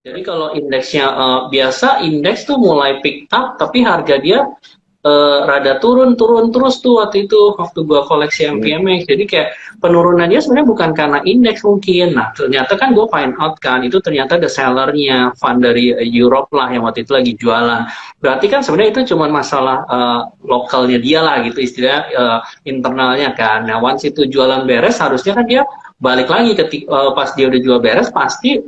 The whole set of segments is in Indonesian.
Jadi kalau indeksnya biasa, indeks tuh mulai pick up, tapi harga dia rada turun terus tuh waktu gua koleksi Hmm. MPMX. Jadi kayak penurunannya sebenarnya bukan karena indeks mungkin. Nah, ternyata kan gua find out kan itu ternyata ada sellernya fund dari Europe lah yang waktu itu lagi jualan. Berarti kan sebenarnya itu cuma masalah lokalnya dia lah gitu istilah internalnya kan. Nah, once itu jualan beres harusnya kan dia balik lagi pas dia udah jual beres pasti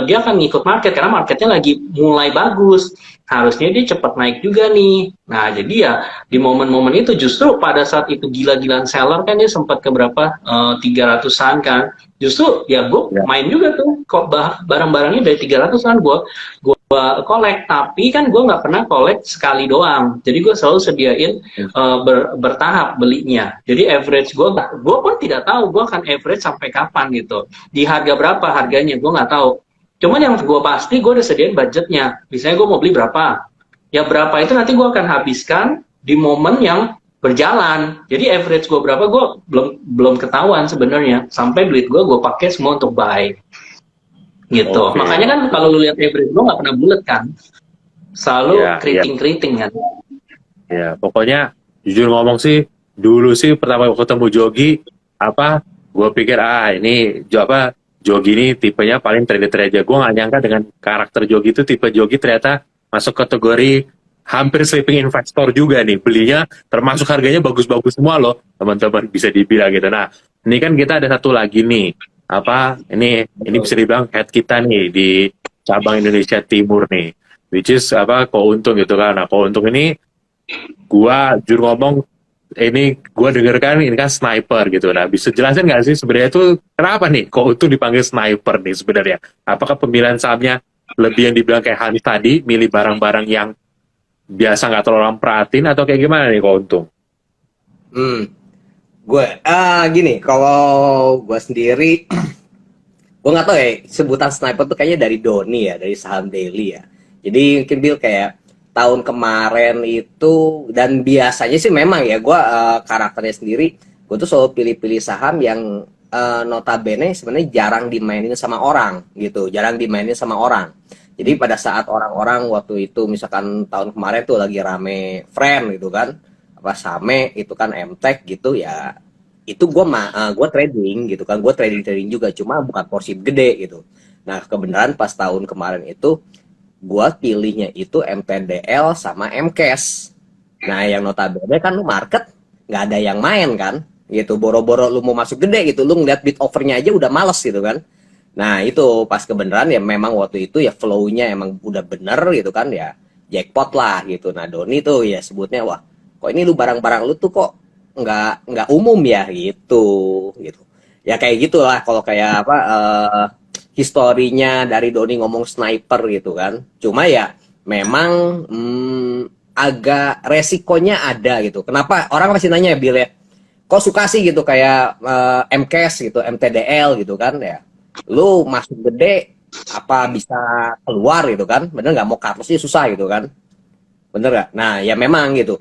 dia akan ngikut market karena marketnya lagi mulai bagus, harusnya dia cepat naik juga nih. Nah, jadi ya di momen-momen itu justru pada saat itu gila-gilaan seller kan dia sempat ke berapa 300-an kan. Justru ya gue Ya. main juga tuh kok barang-barangnya dari 300-an gue kolek, tapi kan gue nggak pernah kolek sekali doang. Jadi gue selalu sediain bertahap belinya. Jadi average gue pun tidak tahu gue akan average sampai kapan gitu. Di harga berapa harganya gue nggak tahu. Cuman yang gue pasti gue udah sediain budgetnya. Misalnya gue mau beli berapa, ya berapa itu nanti gue akan habiskan di momen yang berjalan. Jadi average gue berapa gue belum belum ketahuan sebenarnya. Sampai duit gue pakai semua untuk buy gitu. Oke. Makanya kan kalau lu lihat average gue nggak pernah bulat kan, selalu Ya, ya, keriting-keriting kan. ya. Pokoknya jujur ngomong sih, dulu sih pertama ketemu Jogi, apa, gue pikir ini Jogi ini tipenya paling trader aja. Gue nggak nyangka dengan karakter Jogi itu tipe Jogi ternyata masuk kategori hampir sleeping investor juga nih. Belinya termasuk harganya bagus-bagus semua loh, teman-teman bisa dibilang gitu. Nah, ini kan kita ada satu lagi nih, ini bisa dibilang head kita nih di cabang Indonesia Timur nih, which is Ko Untung gitu kan. Nah, Ko Untung ini gua jujur ngomong, ini gua denger kan ini kan sniper gitu. Nah, bisa jelasin nggak sih sebenarnya itu kenapa nih kok itu dipanggil sniper nih sebenarnya? Apakah pemilihan sahamnya lebih yang dibilang kayak Hanis tadi, milih barang-barang yang biasa nggak terlalu orang perhatiin atau kayak gimana nih kok untung? Hmm, gue gini, kalau gue sendiri, gue nggak tahu ya sebutan sniper tuh kayaknya dari Doni ya, dari saham daily ya. Jadi mungkin Bill kayak tahun kemarin itu, dan biasanya sih memang ya gue karakternya sendiri, gue tuh selalu pilih-pilih saham yang notabene sebenarnya jarang dimainin sama orang gitu, jarang dimainin sama orang. Jadi pada saat orang-orang waktu itu misalkan tahun kemarin tuh lagi rame friend gitu kan, apa Same itu kan MTech gitu ya, itu gue trading gitu kan, gue trading trading juga cuma bukan porsi gede gitu. Nah kebenaran pas tahun kemarin itu gue pilihnya itu MTDL sama MCAS. Nah yang notabene kan lu market nggak ada yang main kan gitu, boro-boro lu mau masuk gede gitu, lu ngeliat bid overnya aja udah males gitu kan. Nah itu pas kebenaran ya memang waktu itu ya flow-nya emang udah bener gitu kan ya, jackpot lah gitu. Nah Doni tuh ya sebutnya, wah kok ini lu barang-barang lu tuh kok nggak umum ya gitu gitu. Ya kayak gitulah kalau kayak apa historinya dari Doni ngomong sniper gitu kan. Cuma ya memang agak resikonya ada gitu. Kenapa orang masih nanya ya Bill ya, kok suka sih gitu kayak MCAS gitu, MTDL gitu kan ya. Lu masuk gede apa bisa keluar gitu kan? Bener nggak, mau cut loss susah gitu kan? Bener nggak? Nah ya memang gitu.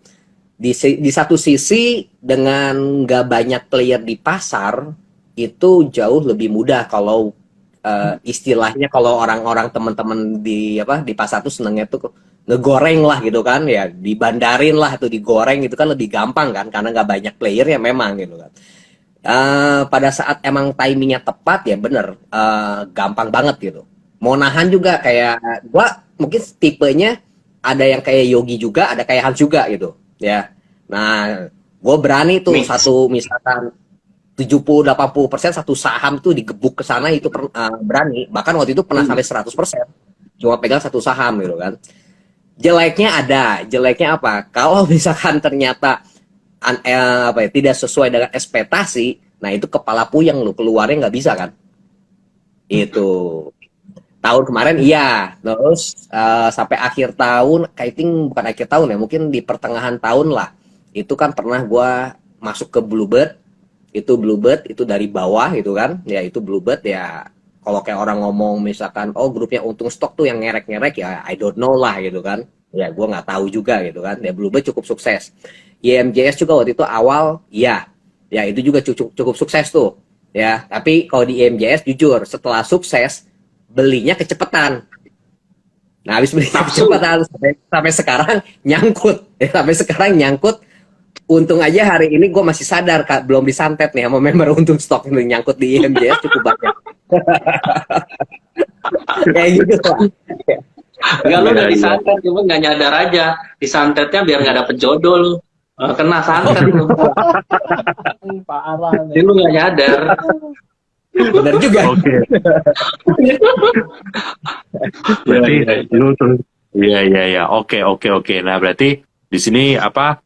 Di satu sisi dengan nggak banyak player di pasar itu jauh lebih mudah kalau istilahnya kalau orang-orang teman-teman di apa di pasar tuh senengnya tuh ngegoreng lah gitu kan ya, dibandarin lah atau digoreng itu kan lebih gampang kan karena nggak banyak player ya memang gitu kan. Pada saat emang timingnya tepat ya bener, gampang banget gitu. Mau nahan juga kayak gua mungkin tipenya ada yang kayak Yogi juga, ada kayak Hans juga gitu ya. Nah gue berani tuh Mix. satu misalkan 70-80% satu saham tuh digebuk ke sana itu berani, bahkan waktu itu pernah sampai 100% cuma pegang satu saham gitu kan. Jeleknya ada, jeleknya apa, kalau misalkan ternyata apa ya, tidak sesuai dengan ekspektasi, nah itu kepala puyeng lu keluarnya nggak bisa kan. Itu tahun kemarin iya, terus sampai akhir tahun, I think bukan akhir tahun ya, mungkin di pertengahan tahun lah, itu kan pernah gue masuk ke Bluebird. Itu Bluebird itu dari bawah gitu kan ya, itu Bluebird ya, kalau kayak orang ngomong misalkan oh grupnya untung stok tuh yang ngerek-ngerek ya I don't know lah gitu kan ya, gue nggak tahu juga gitu kan ya. Bluebird cukup sukses, IMJS juga waktu itu awal ya, ya itu juga cukup sukses tuh ya. Tapi kalau di IMJS jujur setelah sukses belinya kecepetan Nah, habis beli Nafsu. kecepatan sampai sekarang nyangkut. Sampai sekarang nyangkut. Untung aja hari ini gue masih sadar, Kak, belum disantet nih sama member, untung stok ini nyangkut di IMJS cukup banyak. Kayak gitu lah. Enggak, lu Iya, udah iya. disantet, cuma nggak nyadar aja. Disantetnya biar nggak dapet jodoh lu. Kena santet lu. Parah Jadi nih. lu nggak nyadar. Bener juga. Oke. Berarti Iya, iya. lu terus iya. Oke. Nah, berarti di sini apa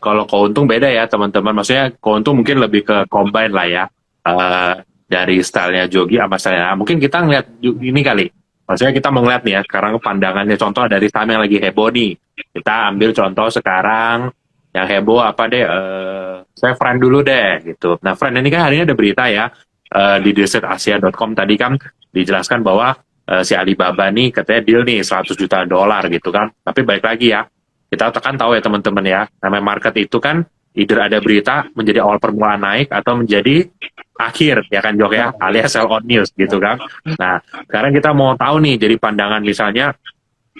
kalau keuntung beda ya, teman-teman. Maksudnya keuntung mungkin lebih ke combine lah ya. Eh, dari stylenya Jogi sama stylenya. Nah, mungkin kita ngeliat ini kali. Maksudnya kita mau ngeliat nih ya, sekarang pandangannya contoh dari saham yang lagi heboh nih. Kita ambil contoh sekarang yang heboh apa deh? Saya friend dulu deh gitu. Nah, friend ini kan hari ini ada berita ya, di desetasia.com tadi kan dijelaskan bahwa si Alibaba nih katanya deal nih $100 juta gitu kan. Tapi balik lagi ya, kita kan tahu ya teman-teman ya, namanya market itu kan either ada berita menjadi awal permulaan naik atau menjadi akhir ya kan Jok ya, alias sell on news gitu kan. Nah, sekarang kita mau tahu nih jadi pandangan misalnya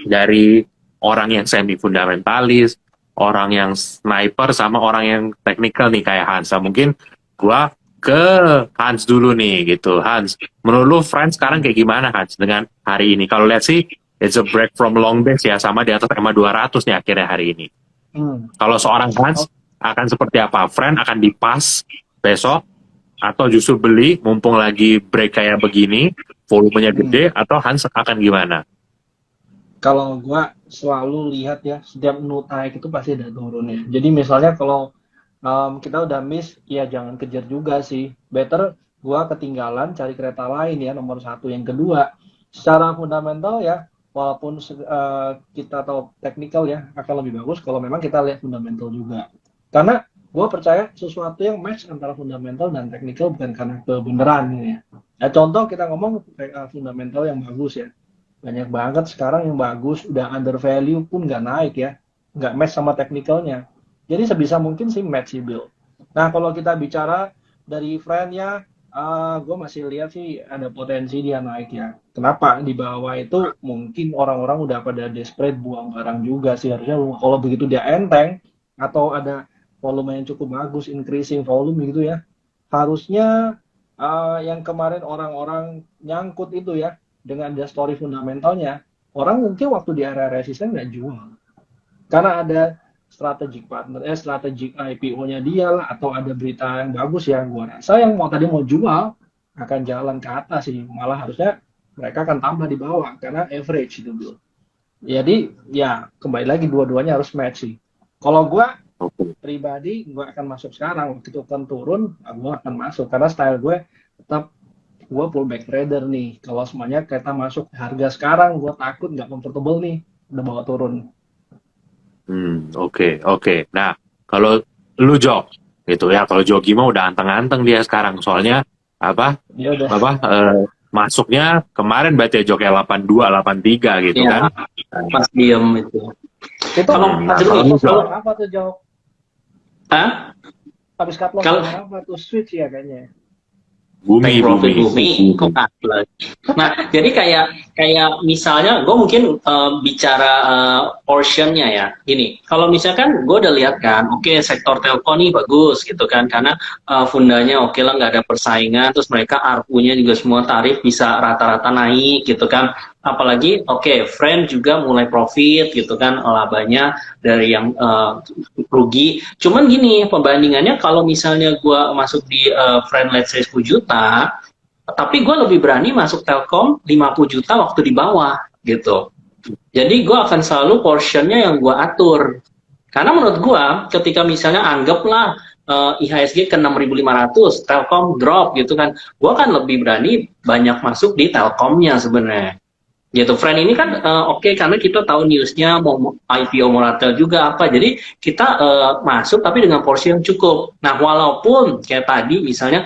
dari orang yang semi fundamentalis, orang yang sniper sama orang yang technical nih kayak Hans. Nah, mungkin gua ke Hans dulu nih gitu. Hans, menurut lu friend sekarang kayak gimana Hans dengan hari ini? Kalau lihat sih it's a break from long base ya, sama di atas EMA 200 nih akhirnya hari ini. Kalau seorang Hans akan seperti apa? Friend akan dipas besok atau justru beli mumpung lagi break kayak begini, volumenya gede, atau Hans akan gimana? Kalau gua selalu lihat ya, setiap naik itu pasti ada turunnya. Jadi misalnya kalau kita udah miss, ya jangan kejar juga sih. Better gua ketinggalan cari kereta lain ya, nomor satu. Yang kedua, secara fundamental ya, walaupun kita tahu technical ya akan lebih bagus kalau memang kita lihat fundamental juga. Karena gue percaya sesuatu yang match antara fundamental dan technical bukan karena kebenaran ya. Nah, contoh kita ngomong fundamental yang bagus ya. Banyak banget sekarang yang bagus, udah under value pun nggak naik ya. Nggak match sama technicalnya. Jadi sebisa mungkin sih match sih Bill. Nah, kalau kita bicara dari friend-nya, gue masih lihat sih ada potensi dia naik ya. Kenapa? Di bawah itu mungkin orang-orang udah pada desperate buang barang juga sih. Harusnya kalau begitu dia enteng atau ada volume yang cukup bagus, increasing volume gitu ya. Harusnya yang kemarin orang-orang nyangkut itu ya, dengan ada story fundamentalnya, orang mungkin waktu di area resisten nggak jual. Karena ada strategic partner, strategic IPO-nya dia lah, atau ada berita yang bagus ya, gua rasa yang tadi mau jual akan jalan ke atas sih. Malah harusnya mereka akan tambah di bawah, karena average itu dulu. Jadi ya kembali lagi dua-duanya harus match sih. Kalau gua pribadi gue akan masuk sekarang, waktu itu akan turun gue akan masuk karena style gue tetap gue pullback trader nih. Kalau semuanya kita masuk harga sekarang gue takut nggak comfortable nih udah bawa turun. Oke. Nah, kalau lu Jok gitu ya, kalau Jogi mah udah anteng-anteng dia sekarang, soalnya Ya udah. masuknya kemarin berarti ya Jok ya 82 83 gitu Iya, kan. pas diem itu. Itu Kalau apa tuh Jok? Hah? Habis cut loss apa tuh switch ya kayaknya. Bumi. Kok kalah? Nah, jadi kayak misalnya gue mungkin bicara portionnya ya. Gini, kalau misalkan gue udah lihat kan, oke, sektor telco nih bagus gitu kan, karena fundanya oke lah, nggak ada persaingan, terus mereka ARPU-nya juga semua tarif bisa rata-rata naik gitu kan. Apalagi friend juga mulai profit gitu kan, labanya dari yang rugi. Cuman gini, pembandingannya kalau misalnya gue masuk di friend let's say 10 juta, tapi gue lebih berani masuk Telkom 50 juta waktu di bawah gitu. Jadi gue akan selalu portionnya yang gue atur. Karena menurut gue ketika misalnya anggaplah IHSG ke 6.500, Telkom drop gitu kan, gue akan lebih berani banyak masuk di Telkomnya sebenarnya. Gitu, friend ini kan karena kita tahu newsnya mau IPO Moratel juga apa, jadi kita masuk tapi dengan porsi yang cukup. Nah, walaupun kayak tadi misalnya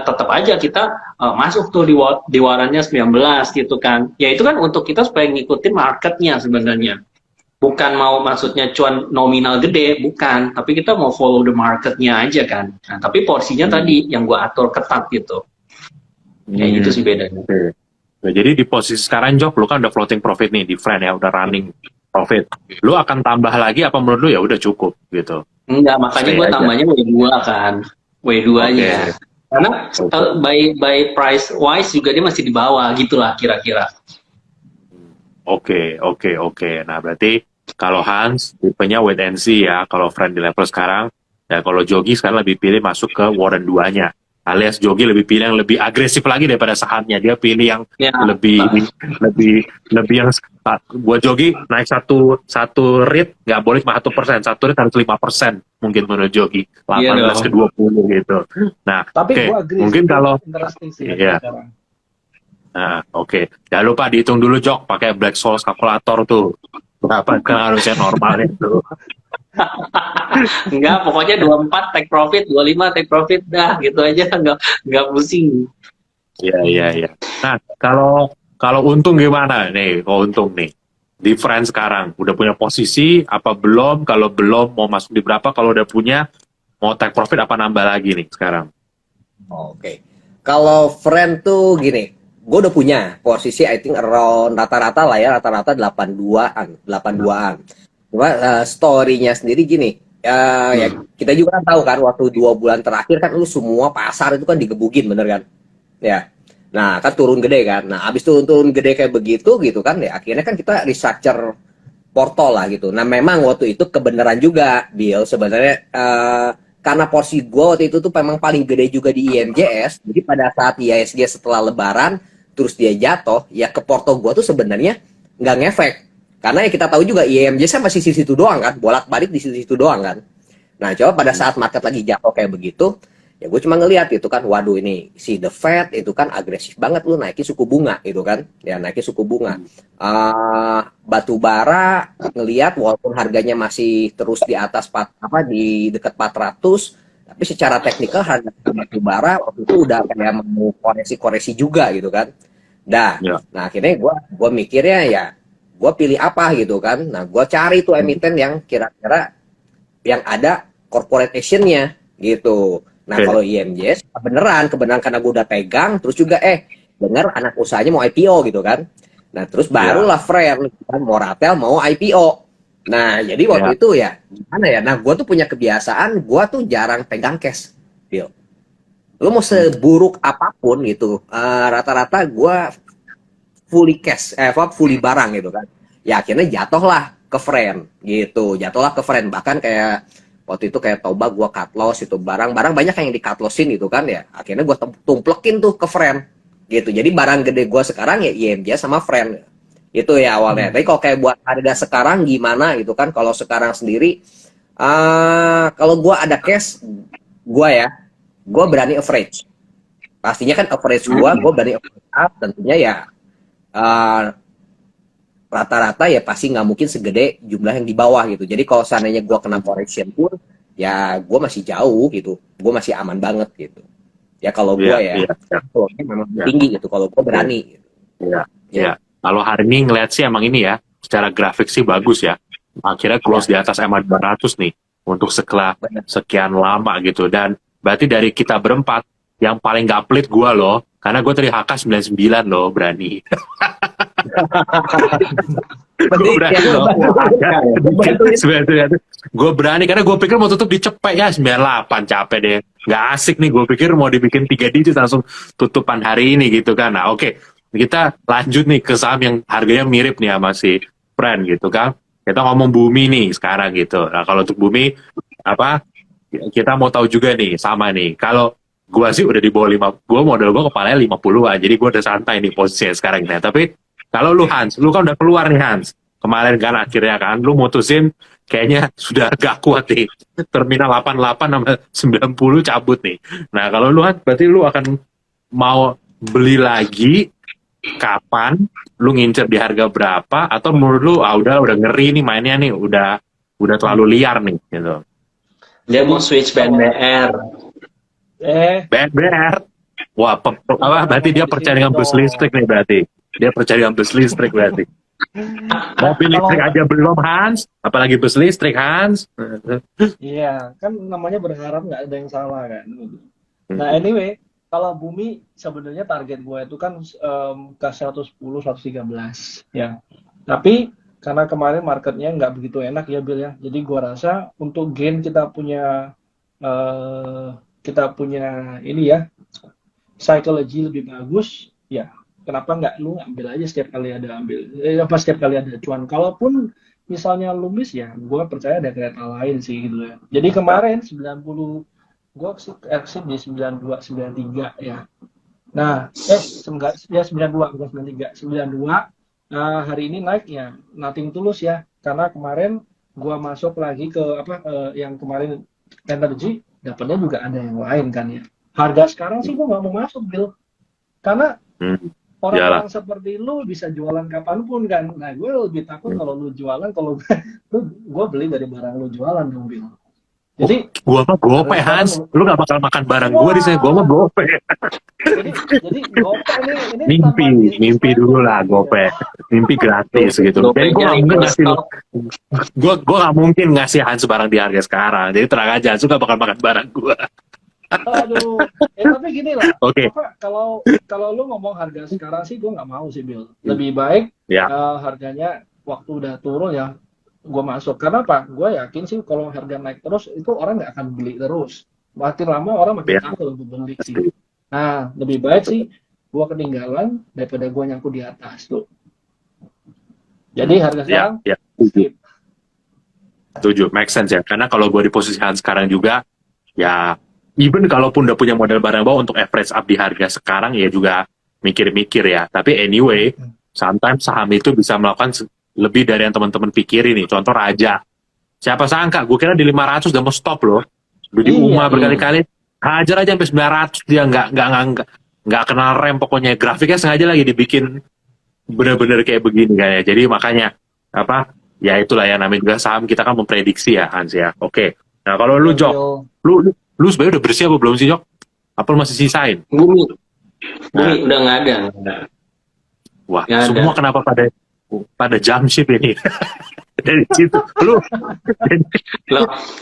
tetap aja kita masuk tuh di warannya 19 gitu kan, ya itu kan untuk kita supaya ngikutin marketnya sebenarnya, bukan mau maksudnya cuan nominal gede, bukan, tapi kita mau follow the marketnya aja kan. Nah, tapi porsinya tadi yang gua atur ketat gitu. Kayak gitu sih bedanya. Nah, jadi di posisi sekarang Jok, lu kan udah floating profit nih di friend ya, udah running profit. Lu akan tambah lagi apa menurut lu ya udah cukup gitu? Enggak, makanya Stay gue aja. tambahnya W2 kan. W2-nya. Oke. Karena Oke. by price wise juga dia masih di bawah gitulah kira-kira. Oke. Nah, berarti kalau Hans tipenya wait and see ya, kalau friend di level sekarang, dan kalau Jogi sekarang lebih pilih masuk ke Warren 2-nya. Alias Jogi lebih pilih yang lebih agresif lagi daripada sahamnya. Dia pilih yang Ya, lebih yang buat Jogi naik satu rate nggak boleh cuma 1%, satu rate harus 5% mungkin menurut Jogi, iya 18 ke dong. 20 gitu. Nah, Tapi oke, gue agree mungkin sih, itu kalau interesting sih iya. sekarang. Nah, oke. Jangan lupa dihitung dulu Jok, pakai Black Souls kalkulator tuh. Berapa kan harusnya normalnya tuh. Enggak, pokoknya 24 take profit, 25 take profit dah gitu aja enggak pusing. Iya. Nah, kalau untung gimana nih? Kalau untung nih di friend sekarang udah punya posisi apa belum? Kalau belum mau masuk di berapa? Kalau udah punya mau take profit apa nambah lagi nih sekarang? Oke. Kalau friend tuh gini, gue udah punya posisi I think around rata-rata lah ya, rata-rata 82-an, 82-an. Cuma story-nya sendiri gini, ya kita juga kan tahu kan waktu 2 bulan terakhir kan lu semua pasar itu kan digebugin bener kan? Ya. Nah, kan turun gede kan. Nah, habis turun-turun gede kayak begitu gitu kan ya, akhirnya kan kita restructure portol lah gitu. Nah, memang waktu itu kebenaran juga, Bill, sebenarnya karena porsi gue waktu itu tuh memang paling gede juga di IMJS. Jadi pada saat IISG setelah lebaran, terus dia jatuh, ya ke porto gue tuh sebenarnya nggak ngefek. Karena ya kita tahu juga IMJS kan masih di situ doang kan, bolak-balik di situ doang kan. Nah, coba pada saat market lagi jatuh kayak begitu, ya gue cuma ngelihat gitu kan, waduh ini si The Fed itu kan agresif banget lu naikin suku bunga gitu kan, ya naikin suku bunga. Batu bara ngelihat walaupun harganya masih terus di atas di dekat 400, tapi secara teknikal harga batu bara waktu itu udah kayak mau koreksi-koreksi juga gitu kan. Ya. Nah akhirnya gue mikirnya ya gue pilih apa gitu kan. Nah gue cari tuh emiten yang kira-kira yang ada corporate action-nya gitu. Nah, kalau IMJS kebenaran karena gue udah pegang, terus juga dengar anak usahanya mau IPO gitu kan. Nah, terus barulah friend kan Moratel mau IPO. Nah, jadi waktu itu ya gimana ya? Nah, gue tuh punya kebiasaan, gue tuh jarang pegang cash, Bill. Lo mau seburuk apapun gitu, rata-rata gue fully cash, fully barang gitu kan. Ya akhirnya jatuhlah ke friend gitu, bahkan kayak waktu itu kayak Toba gue cut loss itu barang banyak yang di cut lossin gitu kan ya, akhirnya gue tumplekin tuh ke friend gitu. Jadi barang gede gue sekarang ya IMJ sama friend itu ya awalnya. Tapi kalau kayak buat harga sekarang gimana gitu kan, kalau sekarang sendiri kalau gue ada cash gue berani average, pastinya kan average gue berani average up tentunya ya. Rata-rata ya pasti nggak mungkin segede jumlah yang di bawah gitu. Jadi kalau seandainya gue kena correction pun, ya gue masih jauh gitu. Gue masih aman banget gitu. Ya kalau gue memang tinggi gitu. Kalau gue berani. Gitu. Iya. Kalau hari ini ngeliat sih emang ini ya, secara grafik sih bagus ya. Akhirnya close di atas MA 200 nih untuk sekian lama gitu. Dan berarti dari kita berempat yang paling gak pelit gue loh, karena gue tadi HK 99 loh, berani. Gue berani loh. Gue berani karena gue pikir mau tutup dicepet ya 98, capek deh. Gak asik nih, gue pikir mau dibikin 3 digit langsung tutupan hari ini gitu kan. Nah oke, kita lanjut nih ke saham yang harganya mirip nih sama si friend gitu kan. Kita ngomong Bumi nih sekarang gitu. Nah kalau untuk Bumi apa, kita mau tahu juga nih sama nih. Kalau gue sih udah di bawah 5, gue modal gue kepalanya 50-an, jadi gue udah santai nih posisinya sekarang. Nah tapi kalau lu Hans, lu kan udah keluar nih Hans kemarin kan, akhirnya kan lu mutusin kayaknya sudah gak kuat nih, terminal 88 sama 90 cabut nih. Nah kalau lu Hans berarti lu akan mau beli lagi kapan, lu ngincer di harga berapa, atau menurut lu udah ngeri nih mainnya nih, udah terlalu liar nih gitu. Dia mau switch BNBR. BNBR. Wah, berarti dia percaya dengan bus listrik nih berarti. Dia percaya dengan bus listrik berarti. Mobil listrik aja belum Hans, apalagi bus listrik Hans. Iya, kan namanya berharap nggak ada yang salah kan. Nah anyway, kalau bumi sebenarnya target gue itu kan ke 110, 113 ya. Tapi karena kemarin marketnya nggak begitu enak ya Bill ya. Jadi gue rasa untuk gain kita punya ini ya, psychology lebih bagus ya. Kenapa nggak lu ambil aja setiap kali ada setiap kali ada cuan. Kalaupun misalnya lu miss ya, gue percaya ada kereta lain sih gitu ya. Jadi kemarin 90, gue exit di 92, 93 ya. Nah, ya 92 bukan 93, 92. Hari ini naik ya, nothing tulus ya. Karena kemarin gue masuk lagi ke yang kemarin energy, dapatnya juga ada yang lain kan ya. Harga sekarang sih gue nggak mau masuk, Bill. Karena orang-orang seperti lu bisa jualan kapanpun kan. Nah, gue lebih takut kalau lu jualan, kalau gue beli dari barang lu jualan dong, Bill. Jadi gua mah gope Hans, lu gak bakal makan barang gua di sini, gua mah gope. jadi gope ini mimpi dulu lah gope, mimpi gratis gitu. Jadi gua gak mungkin ngasih Hans barang di harga sekarang. Jadi terang aja, Hans gak bakal makan barang gua. Aduh, tapi gini lah. Oke. Kalau lu ngomong harga sekarang sih gue nggak mau sih, Bill. Lebih baik harganya waktu udah turun ya, gue masuk. Karena apa? Gue yakin sih kalau harga naik terus itu orang nggak akan beli terus. Makin lama orang makin takut untuk beli sih. Nah, lebih baik sih gue ketinggalan daripada gue nyangkut di atas tuh. Jadi harga sekarang. Setuju, make sense ya. Karena kalau gue di posisi Hans sekarang juga, ya even kalaupun udah punya model barang bawah untuk average up di harga sekarang ya juga mikir-mikir ya. Tapi anyway, sometimes saham itu bisa melakukan lebih dari yang teman-teman pikirin nih. Contoh Raja. Siapa sangka, gue kira di 500 udah mau stop loh. Udah di UMA berkali-kali. Hajar aja sampai 900 dia nggak kenal rem pokoknya. Grafiknya sengaja lagi dibikin bener-bener kayak begini kan ya. Jadi makanya ya itulah ya namanya juga saham kita kan memprediksi ya Hans ya. Oke. Nah kalau lu Jok, lu sebenarnya udah bersih apa belum sih Jok? Apa lu masih sisain? Bumi udah nggak ada. Wah, semua kenapa pada jump ship ini? Dari situ lu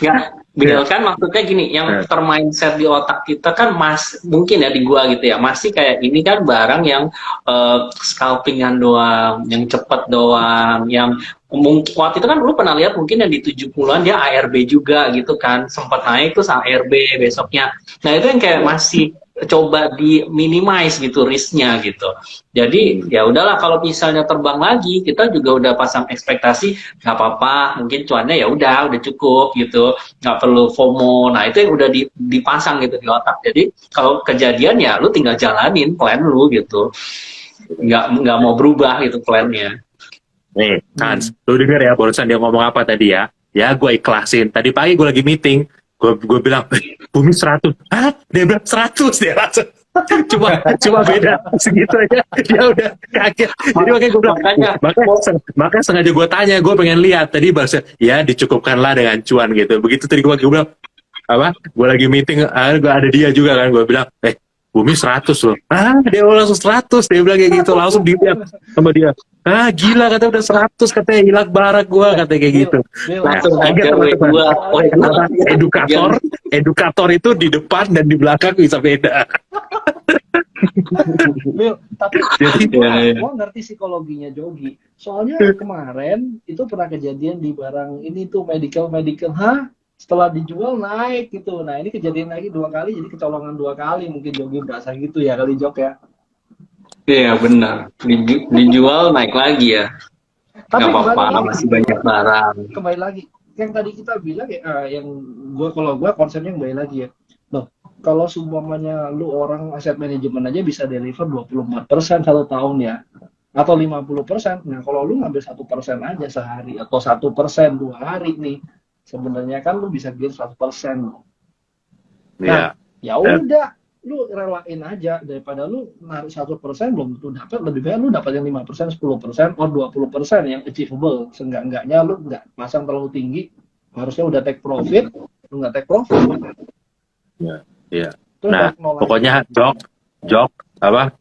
nggak Bill kan maksudnya gini, yang termindset di otak kita kan mungkin ya di gua gitu ya, masih kayak ini kan barang yang scalpingan doang, yang cepet doang, yang mungkin waktu itu kan lu pernah lihat mungkin yang di 70-an dia ARB juga gitu kan, sempat naik terus ARB besoknya. Nah itu yang kayak masih coba di minimize gitu risknya gitu. Jadi ya udahlah kalau misalnya terbang lagi kita juga udah pasang ekspektasi nggak apa-apa, mungkin cuannya ya udah cukup gitu, nggak perlu FOMO. Nah itu yang udah dipasang gitu di otak. Jadi kalau kejadian ya lu tinggal jalanin plan lu gitu, nggak mau berubah gitu plannya. Nih Hans, lu denger ya barusan dia ngomong apa tadi ya? Ya gue ikhlasin. Tadi pagi gue lagi meeting. Gue bilang, bumi 100. Hah? Dia bilang 100 dia langsung. Cuma beda segitu aja. Dia udah kaget. Jadi makanya gue bilang, makanya sengaja gue tanya, gue pengen lihat. Tadi bahasa, ya dicukupkanlah dengan cuan gitu. Begitu tadi gue bilang, gue lagi meeting, gue ada dia juga kan. Gue bilang, bumi 100 loh. Dia langsung 100. Dia bilang kayak gitu. Langsung dilihat sama dia. Gila katanya udah 100, katanya hilang barak gua, katanya kayak gitu. Langsung teman-teman. Edukator itu di depan dan di belakang bisa beda. Bill, tapi gua ngerti psikologinya Jogi. Soalnya kemarin itu pernah kejadian di barang ini tuh medical, setelah dijual naik gitu. Nah ini kejadian lagi 2 kali, jadi kecolongan 2 kali. Mungkin Jogi berasa gitu ya kali Jok ya. Iya benar, dijual naik lagi ya. Nggak apa-apa, masih banyak barang. Kembali lagi, yang tadi kita bilang ya, kalau gue konsepnya kembali lagi ya. Loh, kalau seumpamanya lu orang aset manajemen aja bisa deliver 24% 1 tahun ya, atau 50%. Nah kalau lu ngambil 1% aja sehari atau 1% 2 hari nih, sebenarnya kan lu bisa gain 100%. Nah, ya udah. Lu relain aja daripada lu naruh 1% belum tentu dapat, lebih baik lu dapat yang 5%, 10%, atau 20% yang achievable. Seenggak-enggaknya lu nggak pasang terlalu tinggi, harusnya udah take profit, lu nggak take profit. Iya. Nah, pokoknya Jok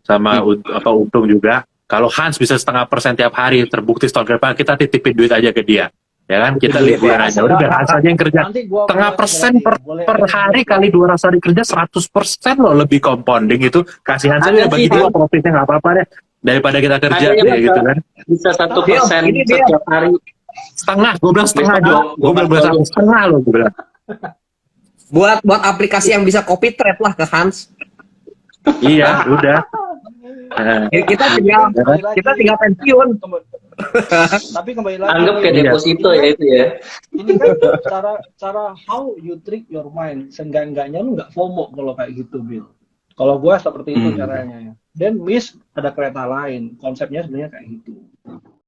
sama Untung juga. Kalau Hans bisa 0,5% tiap hari, terbukti setahun ke depan kita titipin duit aja ke dia. Ya kan, kita Duit liburan ya. aja. Udah biar Hans aja yang kerja. Nanti gua Setengah boleh persen berarti, per, boleh per ada hari berarti. kali 200 hari kerja 100% loh, lebih compounding itu. Kasihan Ada saja bagi sih, dua Han. profitnya nggak apa-apa deh. Daripada kita kerja Ada yang kayak gitu kan. bisa Deal, 1% ini deal. setiap hari. Setengah, gue bilang setengah Besok Jo. gua Gue bilang kasih setengah loh, gue bilang. Buat aplikasi yang bisa copy trade lah ke Hans. Iya, udah. Nah, Kita tinggal Kembali lagi. kita tinggal pensiun. Tapi kembali lagi. anggap kayak Iya. deposito ya itu ya. Ini kan cara how you trick your mind. Seenggak-enggaknya lu nggak FOMO kalau kayak gitu, Bill. Kalau gua seperti itu caranya ya. Dan miss ada kereta lain. Konsepnya sebenarnya kayak gitu.